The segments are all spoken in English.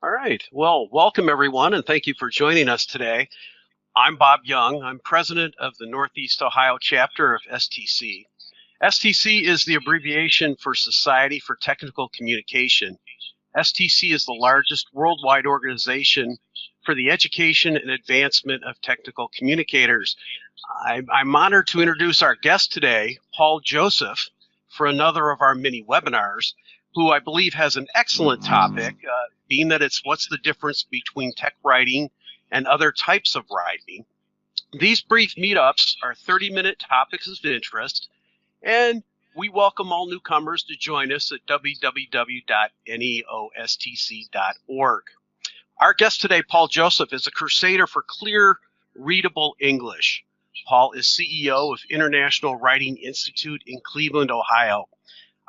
All right. Well, welcome everyone, and thank you for joining us today. I'm Bob Young. I'm president of the Northeast Ohio chapter of STC. STC is the abbreviation for Society for Technical Communication. STC is the largest worldwide organization for the education and advancement of technical communicators. I'm honored to introduce our guest today, Paul Joseph, for another of our mini webinars, who I believe has an excellent topic, being that it's what's the difference between tech writing and other types of writing. These brief meetups are 30-minute topics of interest, and we welcome all newcomers to join us at www.neostc.org. Our guest today, Paul Joseph, is a crusader for clear, readable English. Paul is CEO of International Writing Institute in Cleveland, Ohio.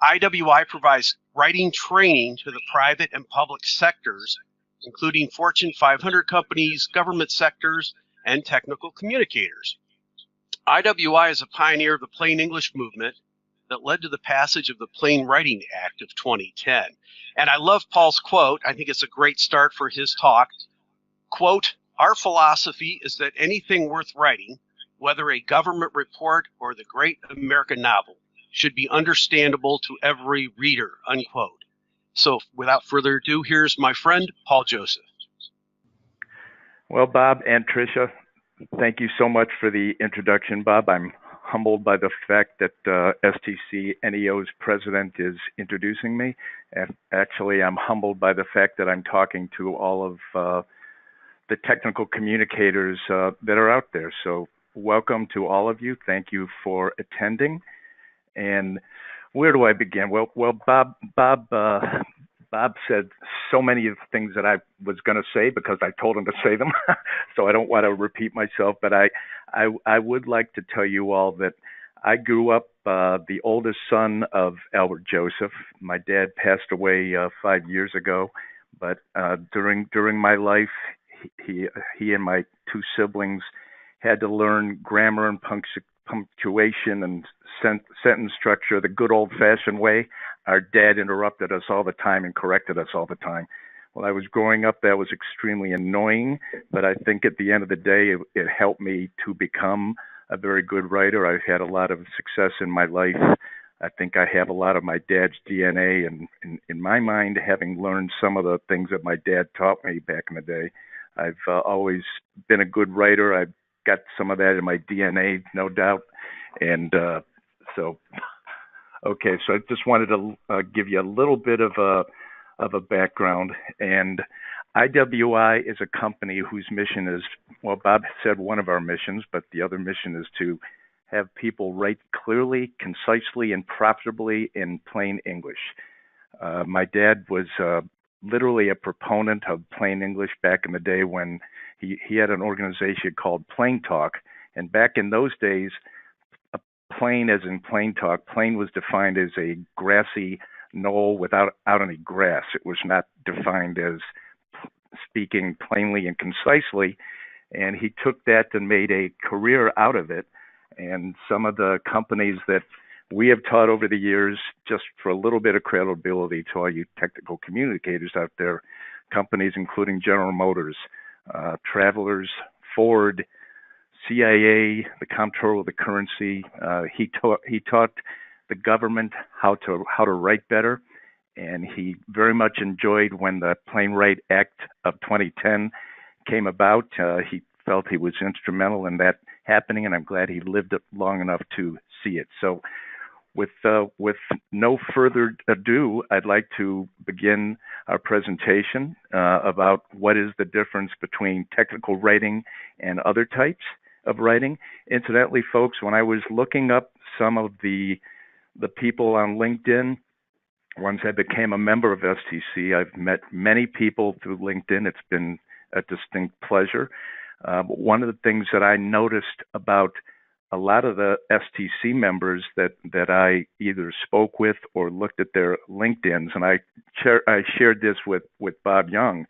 IWI provides writing training to the private and public sectors, including Fortune 500 companies, government sectors, and technical communicators. IWI is a pioneer of the plain English movement that led to the passage of the Plain Writing Act of 2010. And I love Paul's quote. I think it's a great start for his talk. Quote, "Our philosophy is that anything worth writing, whether a government report or the great American novel, should be understandable to every reader," unquote. So without further ado, here's my friend, Paul Joseph. Well, Bob and Tricia, thank you so much for the introduction, Bob. I'm humbled by the fact that STC NEO's president is introducing me. And actually, I'm humbled by the fact that I'm talking to all of the technical communicators that are out there. So welcome to all of you. Thank you for attending. And where do I begin? Well, Bob said so many of the things that I was going to say because I told him to say them. So I don't want to repeat myself, but I would like to tell you all that I grew up the oldest son of Albert Joseph. My dad passed away 5 years ago, but during my life, he and my two siblings had to learn grammar and punctuation and sentence structure the good old-fashioned way. Our dad interrupted us all the time and corrected us all the time. When I was growing up, that was extremely annoying, but I think at the end of the day, it helped me to become a very good writer. I've had a lot of success in my life. I think I have a lot of my dad's DNA, and in my mind, having learned some of the things that my dad taught me back in the day, I've always been a good writer. I've got some of that in my DNA, no doubt. And okay, so I just wanted to give you a little bit of a background. And IWI is a company whose mission is, well, Bob said one of our missions, but the other mission is to have people write clearly, concisely, and profitably in plain English. My dad was literally a proponent of plain English back in the day when he had an organization called Plain Talk. And back in those days, plain as in plain talk, plain was defined as a grassy knoll without any grass. It was not defined as speaking plainly and concisely. And he took that and made a career out of it. And some of the companies that we have taught over the years, just for a little bit of credibility to all you technical communicators out there, companies including General Motors, Travelers, Ford, CIA, the Comptroller of the Currency. He taught the government how to write better, and he very much enjoyed when the Plain Writing Act of 2010 came about. He felt he was instrumental in that happening, and I'm glad he lived it long enough to see it. So with no further ado, I'd like to begin our presentation about what is the difference between technical writing and other types of writing. Incidentally, folks, when I was looking up some of the people on LinkedIn, once I became a member of STC, I've met many people through LinkedIn. It's been a distinct pleasure. But one of the things that I noticed about a lot of the STC members that I either spoke with or looked at their LinkedIns, and I shared this with Bob Young,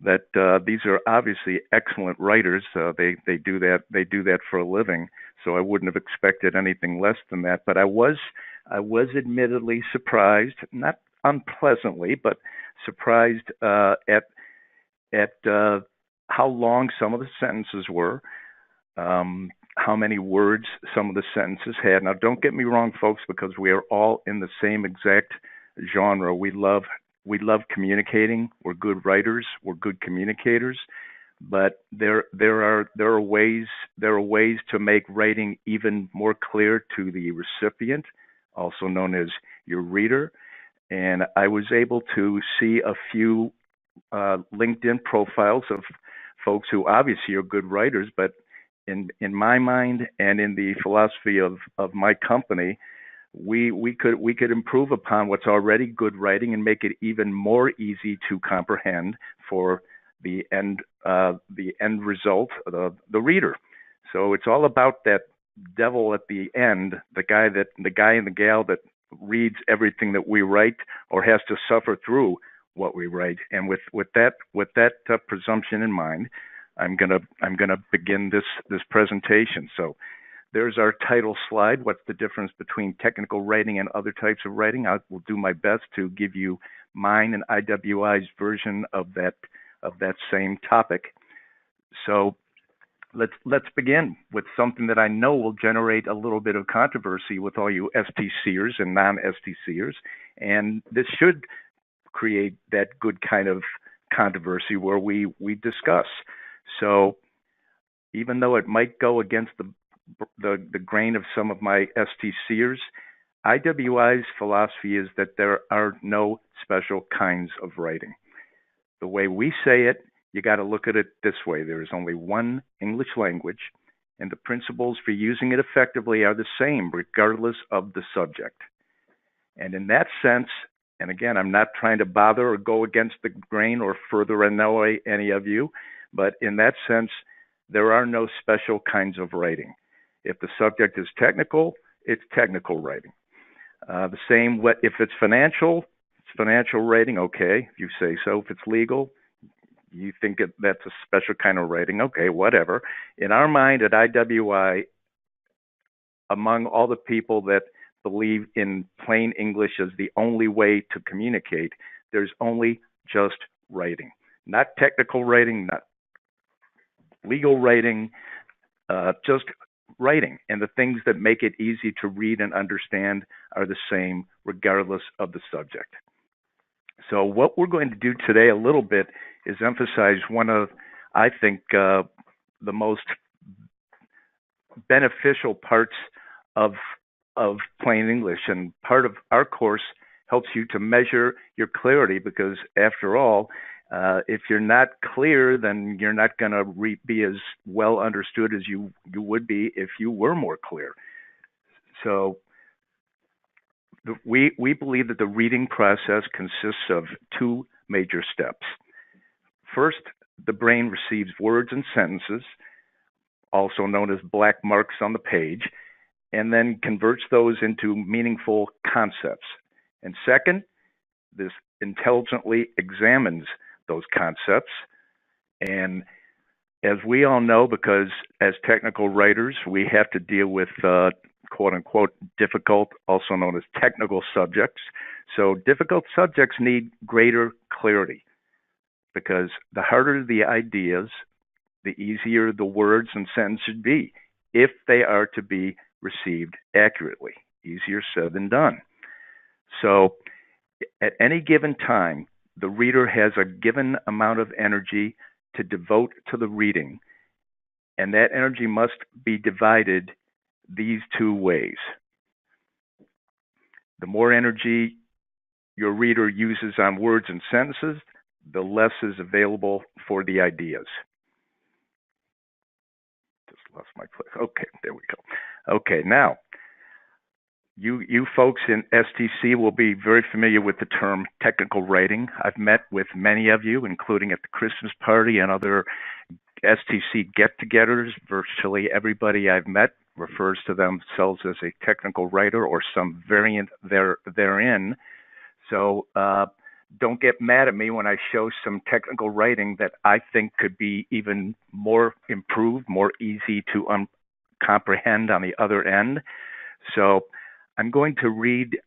that these are obviously excellent writers. They do that for a living. So I wouldn't have expected anything less than that. But I was admittedly surprised, not unpleasantly, but surprised at at how long some of the sentences were, how many words some of the sentences had. Now, don't get me wrong, folks, because we are all in the same exact genre. We love communicating. We're good writers. We're good communicators. But there are ways to make writing even more clear to the recipient, also known as your reader. And I was able to see a few LinkedIn profiles of folks who obviously are good writers, but in my mind and in the philosophy of my company, we could improve upon what's already good writing and make it even more easy to comprehend for the end result, the reader. So it's all about that devil at the end, the guy and the gal that reads everything that we write or has to suffer through what we write. And with that presumption in mind, I'm gonna begin this presentation. So there's our title slide. What's the difference between technical writing and other types of writing? I will do my best to give you mine and IWI's version of that same topic. So let's begin with something that I know will generate a little bit of controversy with all you STCers and non-STCers, and this should create that good kind of controversy where we discuss. So even though it might go against the grain of some of my STCers, IWI's philosophy is that there are no special kinds of writing. The way we say it, you got to look at it this way. There is only one English language, and the principles for using it effectively are the same regardless of the subject. And in that sense, and again, I'm not trying to bother or go against the grain or further annoy any of you, but in that sense, there are no special kinds of writing. If the subject is technical, it's technical writing. The same, if it's financial writing, okay, if you say so. If it's legal, you think that's a special kind of writing, okay, whatever. In our mind at IWI, among all the people that believe in plain English as the only way to communicate, there's only just writing. Not technical writing, not legal writing, just writing. And the things that make it easy to read and understand are the same regardless of the subject. So what we're going to do today a little bit is emphasize one of, I think, the most beneficial parts of plain English. And part of our course helps you to measure your clarity because, after all, if you're not clear, then you're not going to be as well understood as you would be if you were more clear. So we believe that the reading process consists of two major steps. First, the brain receives words and sentences, also known as black marks on the page, and then converts those into meaningful concepts. And second, this intelligently examines those concepts. And as we all know, because as technical writers, we have to deal with quote unquote difficult, also known as technical subjects. So difficult subjects need greater clarity because the harder the ideas, the easier the words and sentences should be if they are to be received accurately. Easier said than done. So at any given time, the reader has a given amount of energy to devote to the reading, and that energy must be divided these two ways. The more energy your reader uses on words and sentences, the less is available for the ideas. Just lost my place. Okay, there we go. Okay, now, you folks in STC will be very familiar with the term technical writing. I've met with many of you, including at the Christmas party and other STC get-togethers. Virtually everybody I've met refers to themselves as a technical writer or some variant therein. So don't get mad at me when I show some technical writing that I think could be even more improved, more easy to comprehend on the other end. So I'm going to read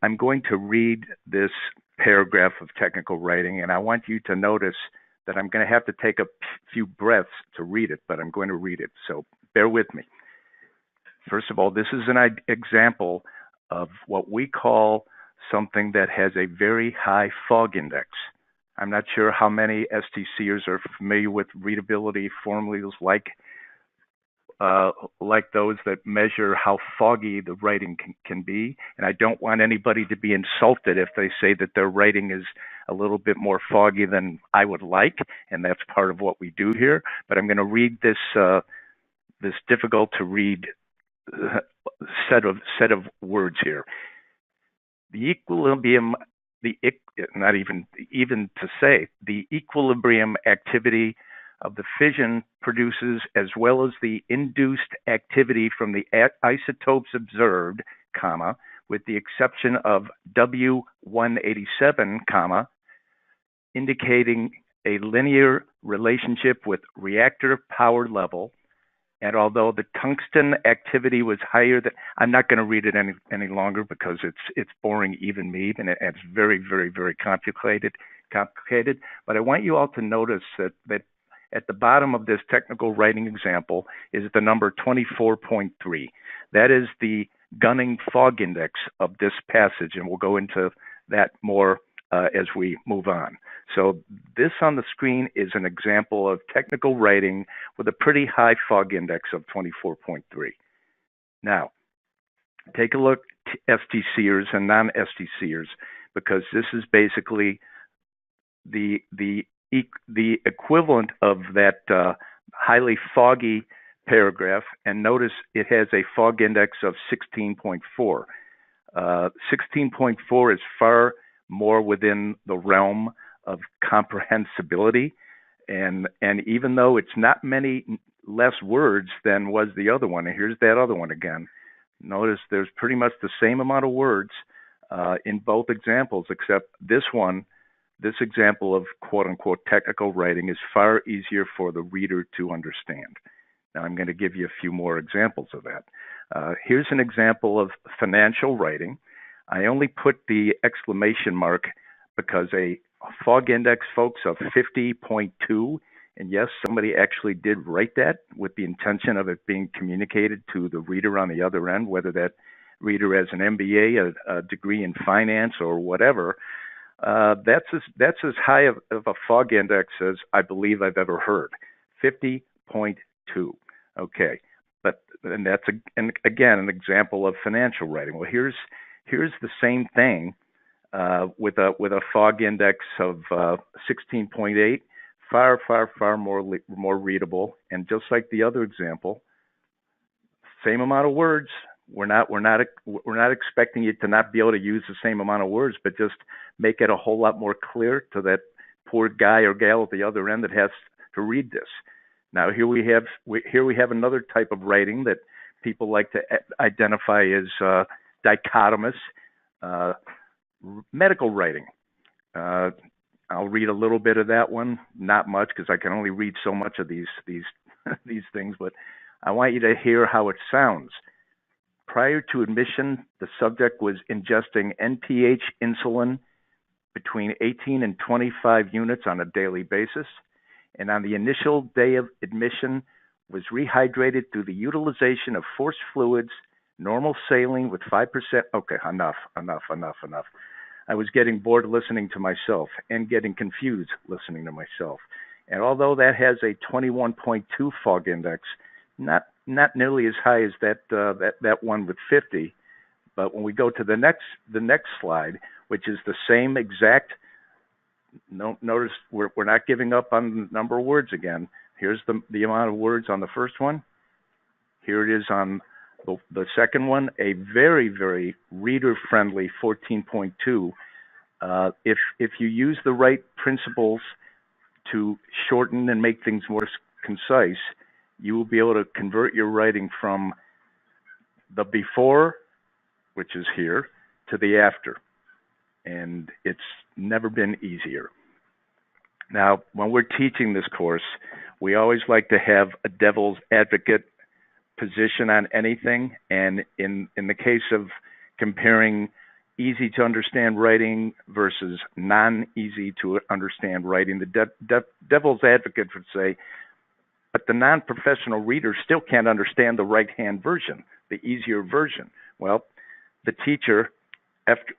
this paragraph of technical writing, and I want you to notice that I'm going to have to take a few breaths to read it, but I'm going to read it, so bear with me. First of all, this is an example of what we call something that has a very high fog index. I'm not sure how many STCers are familiar with readability formulas like those that measure how foggy the writing can be. And I don't want anybody to be insulted if they say that their writing is a little bit more foggy than I would like, and that's part of what we do here. But I'm going to read this difficult to read set of words here. The equilibrium, not even to say, the equilibrium activity of the fission produces, as well as the induced activity from the isotopes observed, comma, with the exception of W187, comma, indicating a linear relationship with reactor power level. And although the tungsten activity was higher than, I'm not going to read it any longer because it's boring even me, and it's very, very, very complicated. But I want you all to notice that at the bottom of this technical writing example is the number 24.3. That is the gunning fog index of this passage, and we'll go into that more as we move on. So this on the screen is an example of technical writing with a pretty high fog index of 24.3. Now, take a look at STCers and non-STCers, because this is basically the equivalent of that highly foggy paragraph, and notice it has a fog index of 16.4. 16.4 is far more within the realm of comprehensibility, and even though it's not many less words than was the other one, and here's that other one again, notice there's pretty much the same amount of words in both examples, except this example of quote-unquote technical writing is far easier for the reader to understand. Now I'm going to give you a few more examples of that. Here's an example of financial writing. I only put the exclamation mark because a fog index, folks, of 50.2, and yes, somebody actually did write that with the intention of it being communicated to the reader on the other end, whether that reader has an MBA, a degree in finance, or whatever. That's as high of a fog index as I believe I've ever heard, 50.2. Okay, and that's again an example of financial writing. Well, here's the same thing with a fog index of 16.8, far more readable, and just like the other example, same amount of words. We're not expecting you to not be able to use the same amount of words, but just make it a whole lot more clear to that poor guy or gal at the other end that has to read this. Now here we have another type of writing that people like to identify as dichotomous, medical writing. I'll read a little bit of that one, not much, because I can only read so much of these these things, but I want you to hear how it sounds. Prior to admission, the subject was ingesting NPH insulin between 18 and 25 units on a daily basis, and on the initial day of admission was rehydrated through the utilization of forced fluids, normal saline with 5%. Okay, enough. I was getting bored listening to myself and getting confused listening to myself. And although that has a 21.2 fog index, not nearly as high as that one with 50, but when we go to the next slide, which is the same exact, notice we're not giving up on the number of words again. Here's the amount of words on the first one. Here it is on the second one, a very, very reader-friendly 14.2. If you use the right principles to shorten and make things more concise, you will be able to convert your writing from the before, which is here, to the after. And it's never been easier. Now, when we're teaching this course, we always like to have a devil's advocate position on anything. And in the case of comparing easy to understand writing versus non-easy to understand writing. The devil's advocate would say, but the non-professional reader still can't understand the right-hand version, the easier version. Well, the teacher,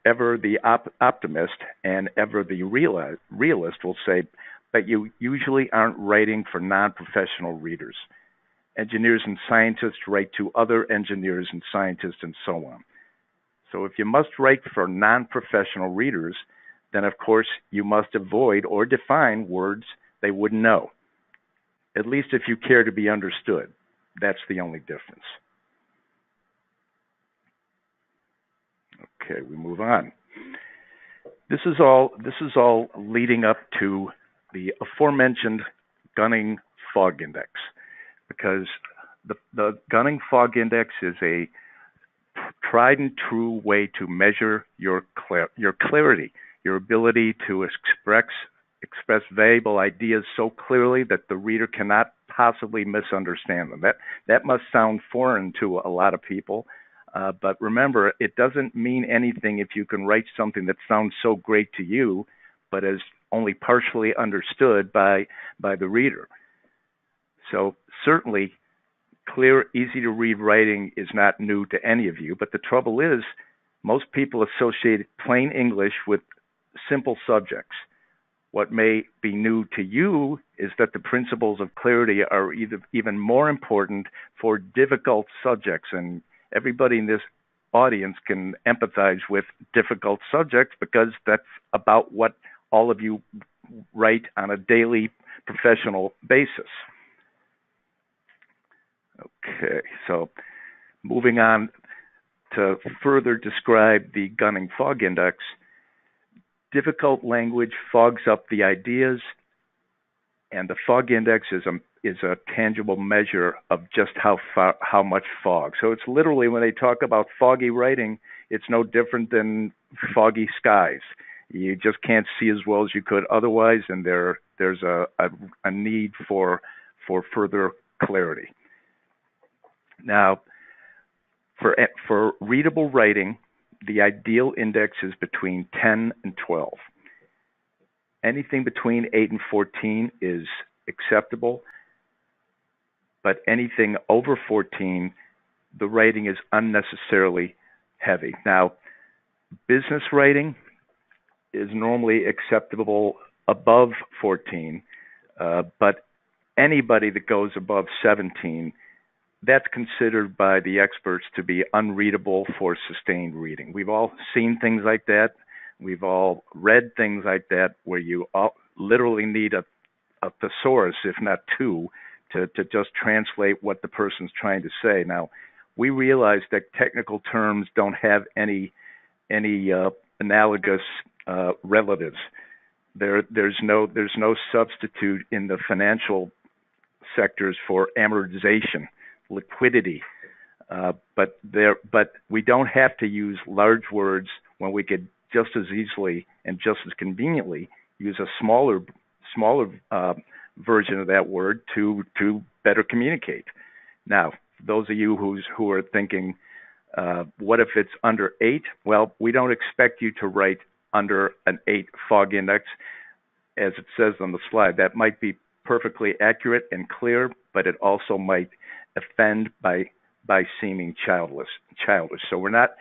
ever the optimist and ever the realist, will say, but you usually aren't writing for non-professional readers. Engineers and scientists write to other engineers and scientists and so on. So if you must write for non-professional readers, then of course you must avoid or define words they wouldn't know, at least if you care to be understood. That's the only difference. Okay, we move on. This is all leading up to the aforementioned Gunning Fog Index, because the Gunning Fog Index is a tried and true way to measure your clarity, your ability to express valuable ideas so clearly that the reader cannot possibly misunderstand them. That must sound foreign to a lot of people, but remember, it doesn't mean anything if you can write something that sounds so great to you, but is only partially understood by the reader. So certainly, clear, easy-to-read writing is not new to any of you, but the trouble is most people associate plain English with simple subjects. What may be new to you is that the principles of clarity are even more important for difficult subjects, and everybody in this audience can empathize with difficult subjects because that's about what all of you write on a daily professional basis. Okay, so moving on to further describe the Gunning Fog Index, difficult language fogs up the ideas, and the Fog Index is a tangible measure of just how much fog. So it's literally, when they talk about foggy writing, it's no different than foggy skies. You just can't see as well as you could otherwise, and there's a need for further clarity. Now, for readable writing, the ideal index is between 10 and 12. Anything between 8 and 14 is acceptable, but anything over 14, the writing is unnecessarily heavy. Now, business writing is normally acceptable above 14, but anybody that goes above 17, that's considered by the experts to be unreadable for sustained reading. We've all seen things like that. We've all read things like that where you literally need a thesaurus, if not two, to just translate what the person's trying to say. Now, we realize that technical terms don't have any analogous relatives. There's no substitute in the financial sectors for amortization, liquidity, but we don't have to use large words when we could just as easily and just as conveniently use a smaller version of that word to better communicate. Now, those of you who are thinking, what if it's under 8? Well, we don't expect you to write under an 8 Fog Index, as it says on the slide. That might be perfectly accurate and clear, but it also might offend by seeming childish. So we're not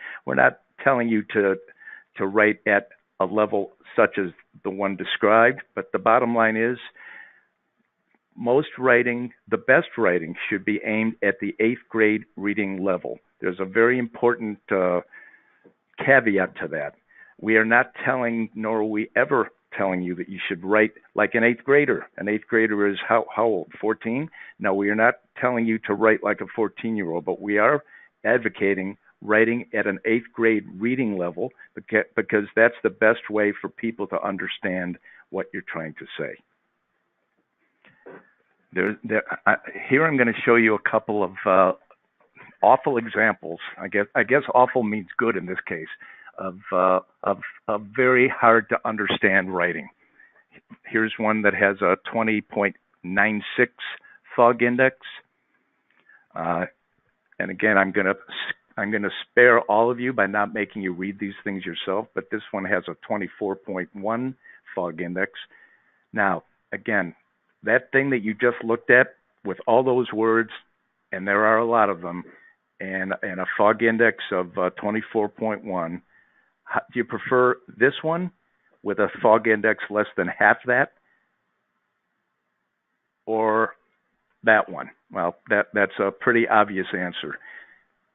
telling you to write at a level such as the one described, but the bottom line is most writing, the best writing, should be aimed at the 8th grade reading level. There's a very important caveat to that. We are not telling, nor are we ever telling you that you should write like an 8th grader. An 8th grader is how old? 14? No, we are not telling you to write like a 14-year-old, but we are advocating writing at an 8th grade reading level because that's the best way for people to understand what you're trying to say. Here I'm going to show you a couple of awful examples. I guess awful means good in this case, of very hard to understand writing. Here's one that has a 20.96 Fog Index. And again, I'm going I'm going to spare all of you by not making you read these things yourself, but this one has a 24.1 fog index. Now, again, that thing that you just looked at with all those words, and there are a lot of them, and a fog index of 24.1, do you prefer this one with a fog index less than half that, or that one? Well, that's a pretty obvious answer.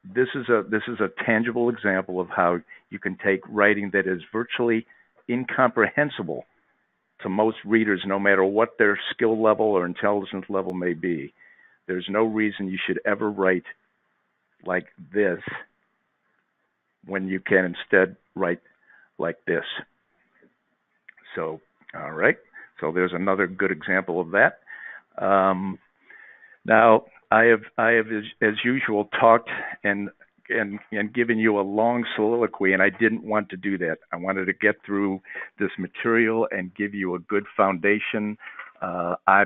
This is a tangible example of how you can take writing that is virtually incomprehensible to most readers, no matter what their skill level or intelligence level may be. There's no reason you should ever write like this when you can instead write like this. So, all right. So there's another good example of that. Now, I have as usual talked and given you a long soliloquy, and I didn't want to do that. I wanted to get through this material and give you a good foundation. I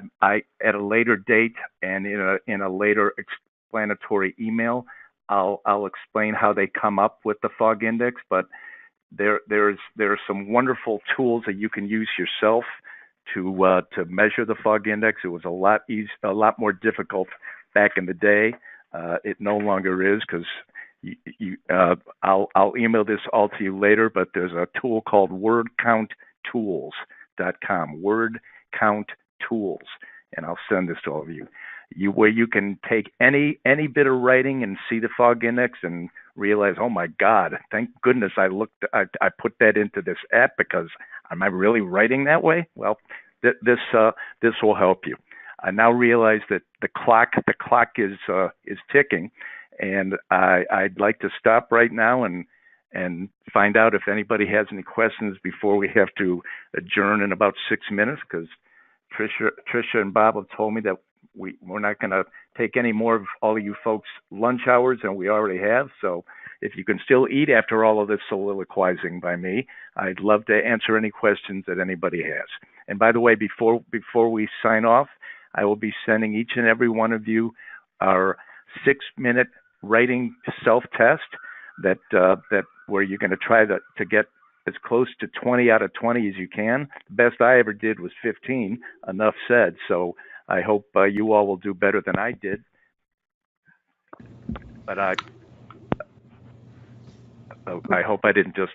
at a later date and in a later explanatory email, I'll explain how they come up with the fog index. But there are some wonderful tools that you can use yourself to measure the fog index. It was a lot more difficult back in the day. It no longer is, because I'll email this all to you later, but there's a tool called wordcounttools.com, Word Count Tools, and I'll send this to all of you. Where you can take any bit of writing and see the fog index and realize, oh my God, thank goodness I put that into this app, because am I really writing that way? Well, this will help you. I now realize that the clock is ticking, and I'd like to stop right now and find out if anybody has any questions before we have to adjourn in about 6 minutes, because Tricia and Bob have told me that we're not going to take any more of all of you folks' lunch hours than we already have. So if you can still eat after all of this soliloquizing by me, I'd love to answer any questions that anybody has. And by the way, before we sign off, I will be sending each and every one of you our 6-minute writing self-test that where you're going to try to get as close to 20 out of 20 as you can. The best I ever did was 15, enough said. So I hope you all will do better than I did. But I hope I didn't just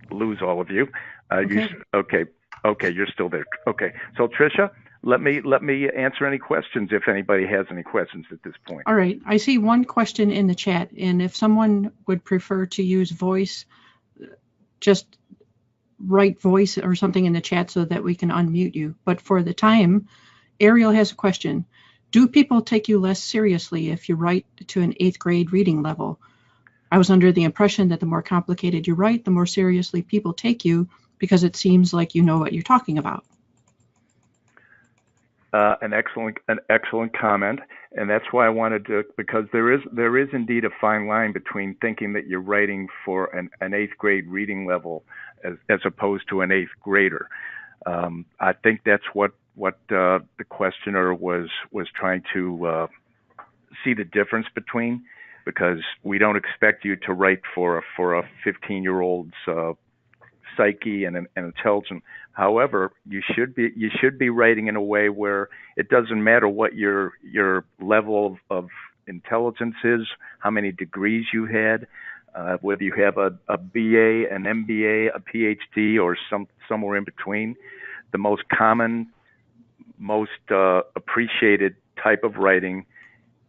lose all of you. Okay, you're still there. Okay, so Tricia, let me answer any questions if anybody has any questions at this point. All right, I see one question in the chat, and if someone would prefer to use voice, just write voice or something in the chat so that we can unmute you. But for the time, Ariel has a question. Do people take you less seriously if you write to an 8th grade reading level? I was under the impression that the more complicated you write, the more seriously people take you, because it seems like you know what you're talking about. An excellent comment, and that's why I wanted to, because there is indeed a fine line between thinking that you're writing for an 8th grade reading level as opposed to an 8th grader. I think that's what the questioner was trying to see the difference between, because we don't expect you to write for a 15-year-old's psyche and intelligence. However, you should be writing in a way where it doesn't matter what your level of intelligence is, how many degrees you had, whether you have a BA, an MBA, a PhD, or somewhere in between. The most common, most appreciated type of writing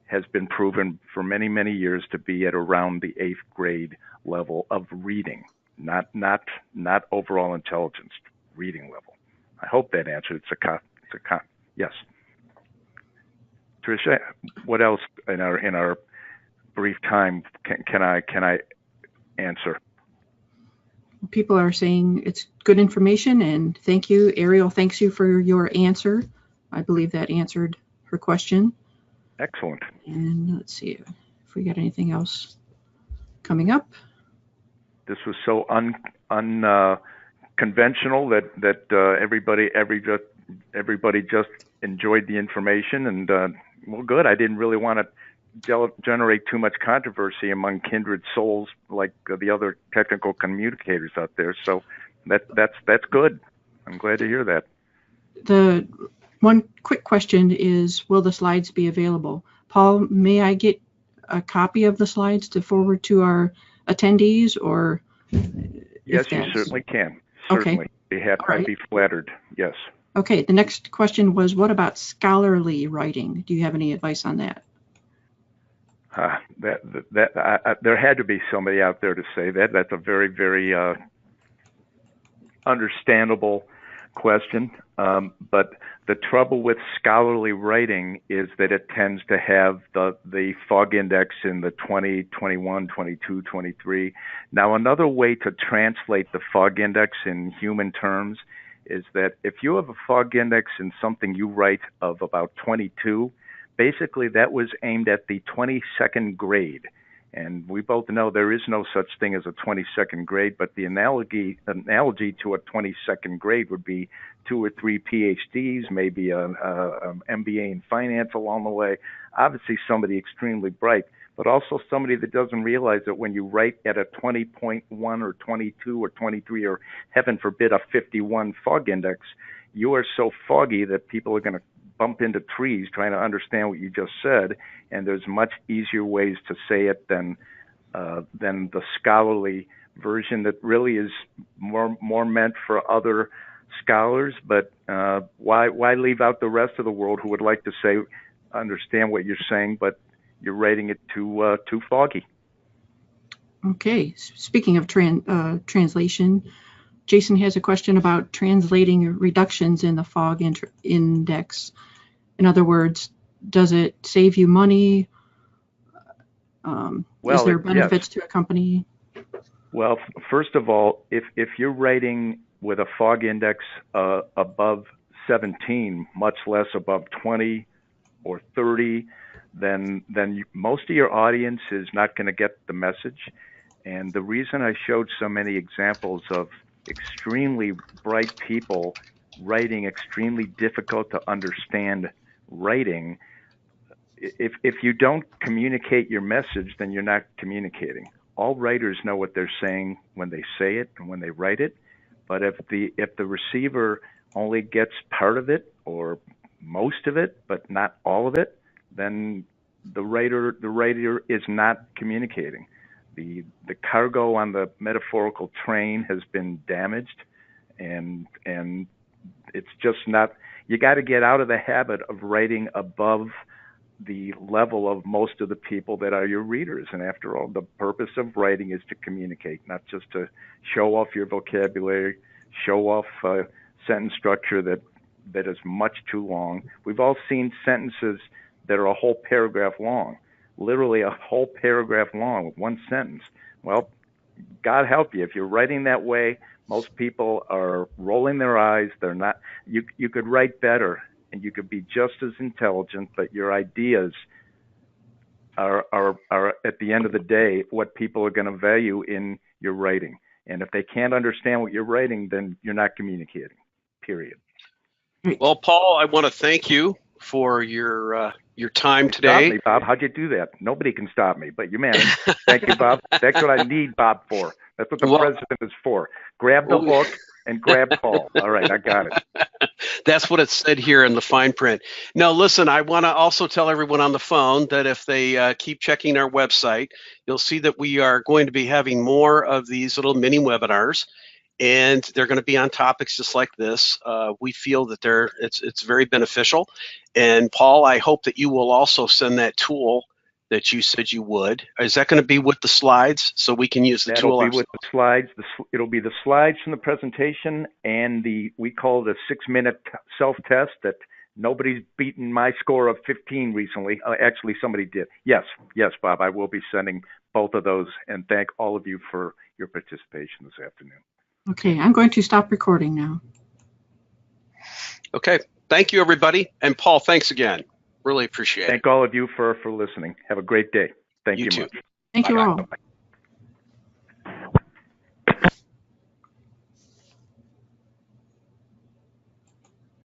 has been proven for many, many years to be at around the 8th grade level of reading, not overall intelligence, reading level. I hope that answered. Yes. Tricia, what else in our brief time can I answer? People are saying it's good information, and thank you. Ariel thanks you for your answer. I believe that answered her question. Excellent. And let's see if we got anything else coming up. This was so unconventional that everybody just enjoyed the information, and well, good. I didn't really want to generate too much controversy among kindred souls like the other technical communicators out there. So that's good. I'm glad to hear that. The one quick question is, will the slides be available? Paul, may I get a copy of the slides to forward to our attendees, or? Yes, you certainly can. Certainly. Okay. I'd be flattered. Yes. Okay. The next question was, what about scholarly writing? Do you have any advice on that? There had to be somebody out there to say that. That's a very, very understandable question. But the trouble with scholarly writing is that it tends to have the fog index in the 20, 21, 22, 23. Now, another way to translate the fog index in human terms is that if you have a fog index in something you write of about 22, basically that was aimed at the 22nd grade. And we both know there is no such thing as a 22nd grade, but the analogy to a 22nd grade would be 2 or 3 PhDs, maybe an MBA in finance along the way. Obviously somebody extremely bright, but also somebody that doesn't realize that when you write at a 20.1 or 22 or 23 or heaven forbid a 51 fog index, you are so foggy that people are going to bump into trees trying to understand what you just said, and there's much easier ways to say it than the scholarly version that really is more meant for other scholars. But why leave out the rest of the world who would like to say understand what you're saying, but you're writing it too foggy? Okay. Speaking of translation, Jason has a question about translating reductions in the fog index. In other words, does it save you money? Is there benefits to a company? Well, first of all, if you're writing with a fog index above 17, much less above 20 or 30, then most of your audience is not going to get the message. And the reason I showed so many examples of extremely bright people writing extremely difficult to understand writing, if you don't communicate your message, then you're not communicating. All writers know what they're saying when they say it and when they write it, but if the receiver only gets part of it or most of it but not all of it, then the writer is not communicating. The cargo on the metaphorical train has been damaged, and it's just not. You got to get out of the habit of writing above the level of most of the people that are your readers. And after all, the purpose of writing is to communicate, not just to show off your vocabulary, show off sentence structure that is much too long. We've all seen sentences that are a whole paragraph long. Literally a whole paragraph long with one sentence. Well, God help you. If you're writing that way, most people are rolling their eyes. They're not. You could write better and you could be just as intelligent, but your ideas are at the end of the day what people are going to value in your writing. And if they can't understand what you're writing, then you're not communicating. Period. Well, Paul, I want to thank you for your time today. Stop me, Bob. How'd you do that? Nobody can stop me, but you managed. Thank you, Bob. That's what I need Bob for. That's what the president is for. Grab the hook and grab Paul. All right, I got it. That's what it said here in the fine print. Now, listen, I want to also tell everyone on the phone that if they keep checking our website, you'll see that we are going to be having more of these little mini webinars. And they're going to be on topics just like this. We feel that it's very beneficial. And Paul, I hope that you will also send that tool that you said you would. Is that going to be with the slides so we can use the tool? That'll be with the slides. It'll be the slides from the presentation and we call it a 6-minute self-test that nobody's beaten my score of 15 recently. Actually, somebody did. Yes, Bob, I will be sending both of those, and thank all of you for your participation this afternoon. Okay, I'm going to stop recording now. Okay, thank you, everybody. And Paul, thanks again. Really appreciate it. Thank all of you for listening. Have a great day. Thank you too. much. Thank you all.